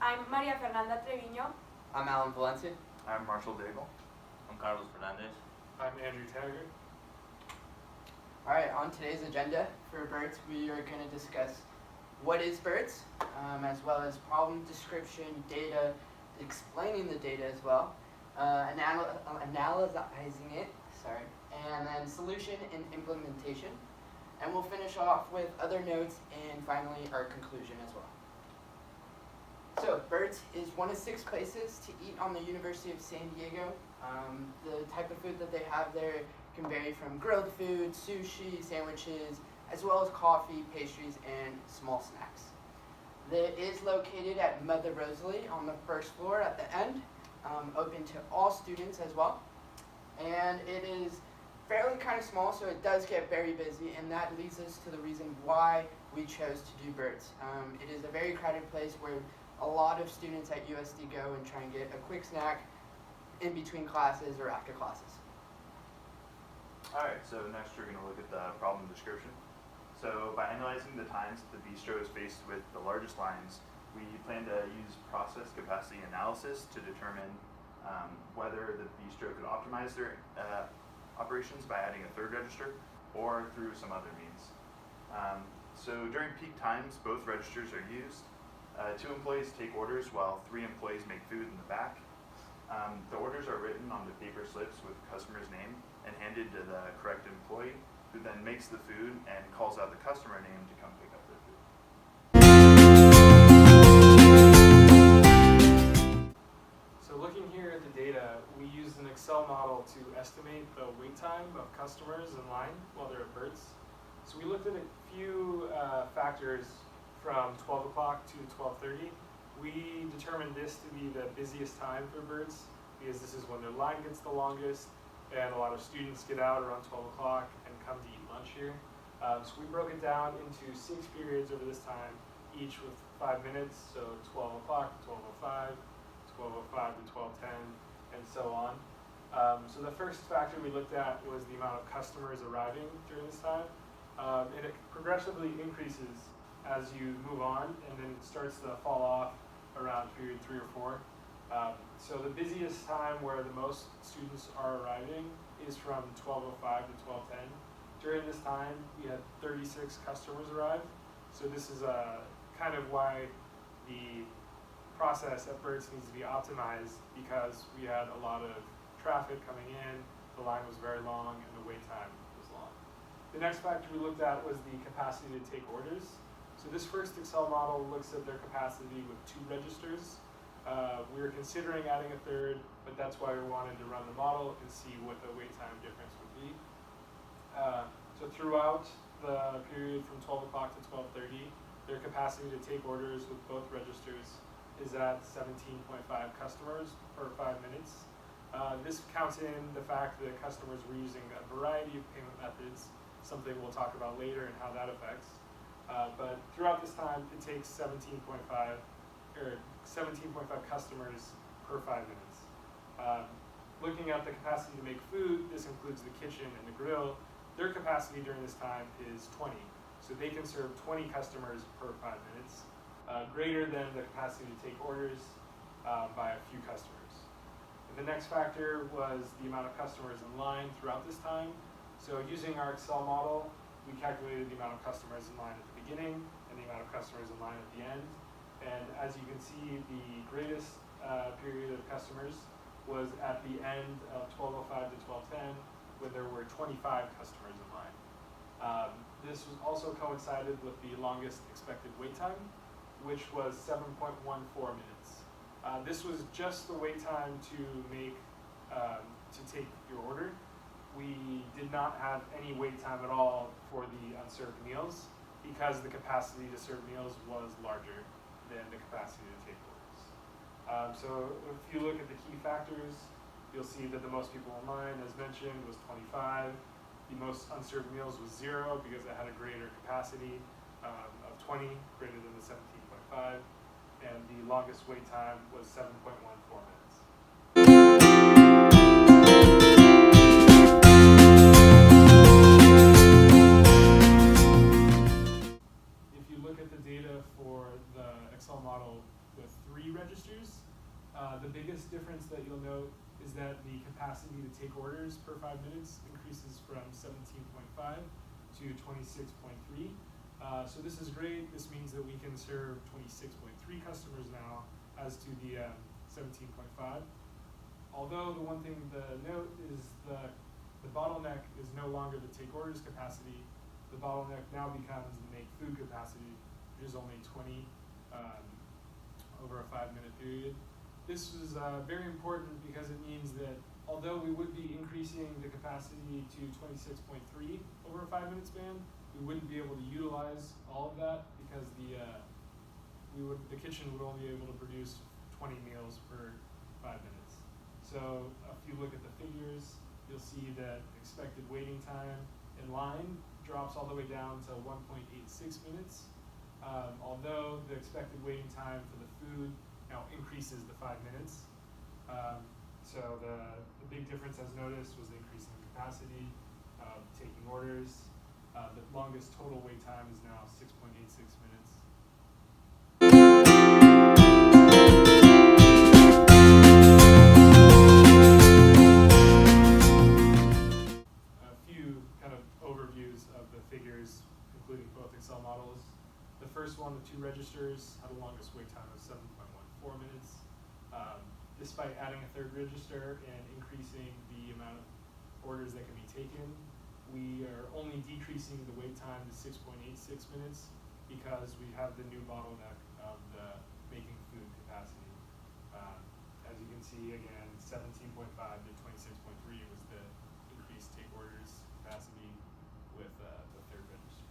I'm Maria Fernanda Treviño. I'm Alan Valencia. I'm Marshall Daigle. I'm Carlos Fernandez. I'm Andrew Taggart. Alright, on today's agenda for Bert, we are going to discuss what is Bert, as well as problem description, data, explaining the data as well, analyzing it, and then solution and implementation. And we'll finish off with other notes and finally our conclusion as well. So Bert is one of 6 places to eat on the University of San Diego. The type of food that they have there can vary from grilled food, sushi, sandwiches, as well as coffee, pastries, and small snacks. It is located at Mother Rosalie on the 1st floor at the end, open to all students as well. And it is fairly kind of small, so it does get very busy, and that leads us to the reason why we chose to do Bert. It is a very crowded place where a lot of students at USD go and try and get a quick snack in between classes or after classes. Alright, so next we're going to look at the problem description. So by analyzing the times that the Bistro is faced with the largest lines, we plan to use process capacity analysis to determine whether the Bistro could optimize their operations by adding a 3rd register or through some other means. So during peak times, both registers are used. 2 employees take orders while 3 employees make food in the back. The orders are written on the paper slips with the customer's name and handed to the correct employee, who then makes the food and calls out the customer name to come pick up their food. So looking here at the data, we used an Excel model to estimate the wait time of customers in line while they're at Bert's. So we looked at a few factors from 12 o'clock to 12:30. We determined this to be the busiest time for Bert's because this is when their line gets the longest and a lot of students get out around 12 o'clock and come to eat lunch here. So we broke it down into 6 periods over this time, each with 5 minutes, so 12 o'clock to 12:05, 12:05 to 12:10, and so on. So the first factor we looked at was the amount of customers arriving during this time, and it progressively increases as you move on, and then it starts to fall off around period 3 or 4. So the busiest time where the most students are arriving is from 12:05 to 12:10. During this time, we had 36 customers arrive. So this is kind of why the process at Bert's needs to be optimized, because we had a lot of traffic coming in, the line was very long, and the wait time was long. The next factor we looked at was the capacity to take orders. So this first Excel model looks at their capacity with 2 registers. We were considering adding a 3rd, but that's why we wanted to run the model and see what the wait time difference would be. So throughout the period from 12 o'clock to 12:30, their capacity to take orders with both registers is at 17.5 customers per 5 minutes. This counts in the fact that customers were using a variety of payment methods, something we'll talk about later and how that affects. But throughout this time, it takes 17.5 customers per 5 minutes. Looking at the capacity to make food, this includes the kitchen and the grill. Their capacity during this time is 20. So they can serve 20 customers per 5 minutes, greater than the capacity to take orders by a few customers. And the next factor was the amount of customers in line throughout this time. So using our Excel model, we calculated the amount of customers in line at the beginning and the amount of customers in line at the end. And as you can see, the greatest period of customers was at the end of 12:05 to 12:10, when there were 25 customers in line. This was also coincided with the longest expected wait time, which was 7.14 minutes. This was just the wait time to take your order. We did not have any wait time at all for the unserved meals, because the capacity to serve meals was larger than the capacity to take orders. So if you look at the key factors, you'll see that the most people in line, as mentioned, was 25. The most unserved meals was 0 because it had a greater capacity of 20, greater than the 17.5. And the longest wait time was 7.14 minutes. If you look at the data for the Excel model with 3 registers. The biggest difference that you'll note is that the capacity to take orders per 5 minutes increases from 17.5 to 26.3. So this is great. This means that we can serve 26.3 customers now as to the 17.5. Although the one thing to note is the bottleneck is no longer the take orders capacity. The bottleneck now becomes the make food capacity, which is only 20 over a 5-minute period. This is very important because it means that although we would be increasing the capacity to 26.3 over a 5-minute span, we wouldn't be able to utilize all of that because the kitchen would only be able to produce 20 meals per 5 minutes. So if you look at the figures, you'll see that expected waiting time in line drops all the way down to 1.86 minutes. Although the expected waiting time for the food now increases to 5 minutes. So the big difference as noticed was the increase in capacity of taking orders. The longest total wait time is now 6.86 minutes. A few kind of overviews of the figures, including both Excel models. The first one, the 2 registers, had the longest wait time of 7.14 minutes. Despite adding a 3rd register and increasing the amount of orders that can be taken, we are only decreasing the wait time to 6.86 minutes because we have the new bottleneck of the making food capacity. As you can see, again, 17.5 to 26.3 was the increased take orders capacity with the 3rd register.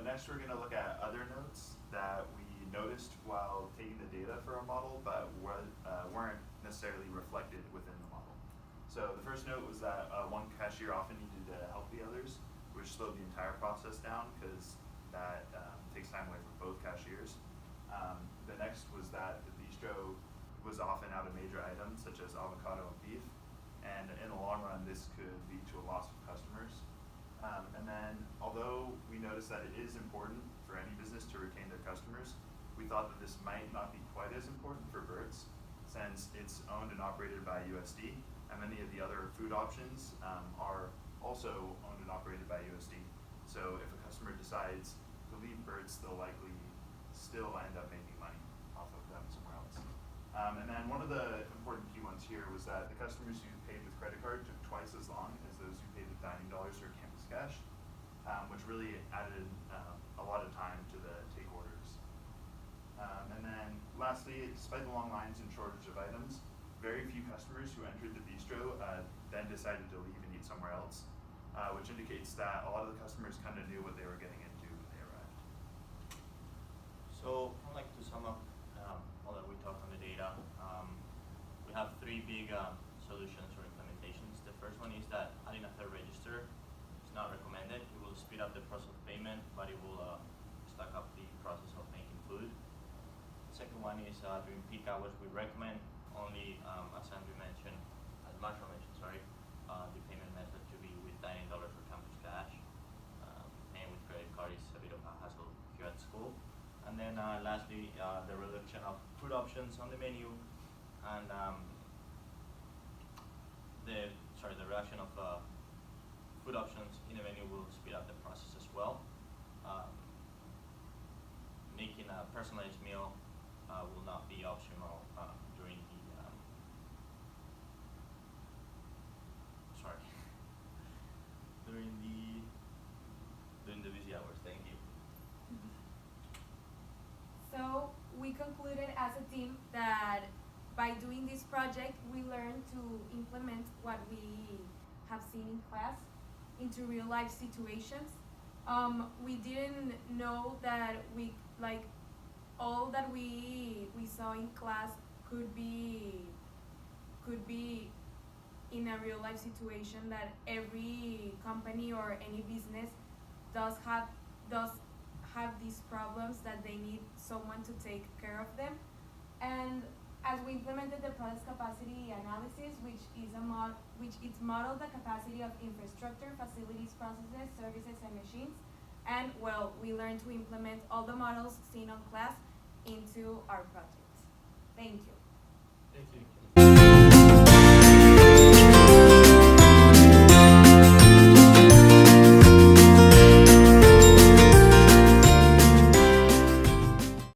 Next, we're going to look at other notes that we noticed while taking the data for our model, but weren't necessarily reflected within the model. So the first note was that one cashier often needed to help the others, which slowed the entire process down because that takes time away from both cashiers. The next was that the bistro was often out of major items such as avocado and beef, and in the long run, this could lead to a loss of customers. And then, although we noticed that it is important for any business to retain their customers, we thought that this might not be quite as important for Bert's, since it's owned and operated by USD, and many of the other food options are also owned and operated by USD. So if a customer decides to leave Bert's, they'll likely still end up making money off of them somewhere else. And then one of the important key ones here was that the customers who paid with credit card took twice as long as those who paid with dining dollars or campus cash, which really added a lot of time to the take orders. And then lastly, despite the long lines and shortage of items, very few customers who entered the bistro then decided to leave and eat somewhere else, which indicates that a lot of the customers kind of knew what they were getting into when they arrived. So I'd like to sum up all that we talked on the data. We have 3 big solutions or implementations. The first one is that adding a 3rd register is not recommended. It will speed up the process of payment, but it will stack up the process of making food. The second one is during peak hours, we recommend only, as Marshall mentioned, the payment method to be with dining dollars or campus cash. Paying with credit card is a bit of a hassle here at school. And then lastly, the reduction of food options on the menu, and the reduction of food options in the menu will speed up the process as well. Making a personalized meal will not be optional during the during the busy hours. Thank you. So we concluded as a team that by doing this project, we learned to implement what we have seen in class into real life situations. We didn't know that all that we saw in class could be in a real life situation that every company or any business does have these problems that they need someone to take care of them. And as we implemented the process capacity analysis, which it's modeled the capacity of infrastructure, facilities, processes, services, and machines. And well, we learned to implement all the models seen on class into our project. Thank you.